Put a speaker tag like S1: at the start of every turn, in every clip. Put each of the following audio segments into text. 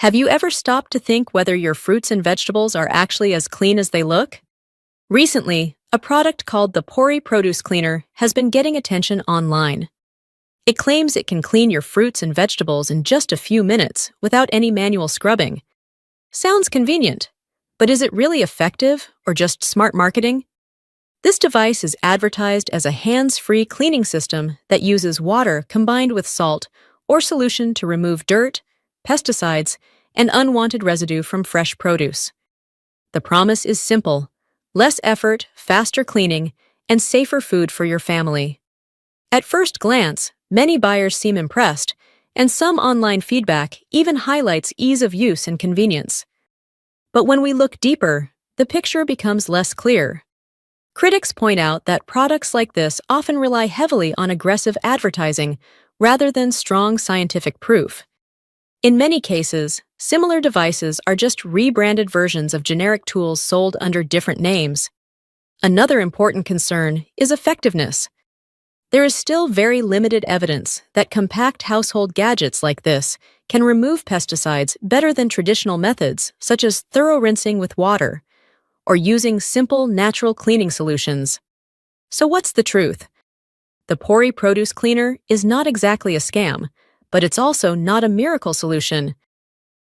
S1: Have you ever stopped to think whether your fruits and vegetables are actually as clean as they look? Recently, a product called the Pory Produce Cleaner has been getting attention online. It claims it can clean your fruits and vegetables in just a few minutes without any manual scrubbing. Sounds convenient, but is it really effective or just smart marketing? This device is advertised as a hands-free cleaning system that uses water combined with salt or solution to remove dirt, pesticides, and unwanted residue from fresh produce. The promise is simple: less effort, faster cleaning, and safer food for your family. At first glance, many buyers seem impressed, and some online feedback even highlights ease of use and convenience. But when we look deeper, the picture becomes less clear. Critics point out that products like this often rely heavily on aggressive advertising rather than strong scientific proof. In many cases, similar devices are just rebranded versions of generic tools sold under different names. Another important concern is effectiveness. There is still very limited evidence that compact household gadgets like this can remove pesticides better than traditional methods such as thorough rinsing with water or using simple natural cleaning solutions. So what's the truth? The Pory Produce Cleaner is not exactly a scam, but it's also not a miracle solution.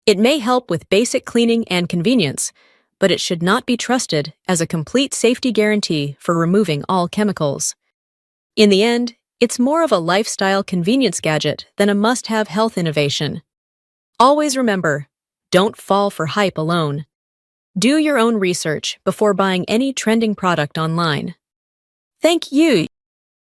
S1: It may help with basic cleaning and convenience, but it should not be trusted as a complete safety guarantee for removing all chemicals. In the end, it's more of a lifestyle convenience gadget than a must-have health innovation. Always remember, don't fall for hype alone. Do your own research before buying any trending product online. Thank you.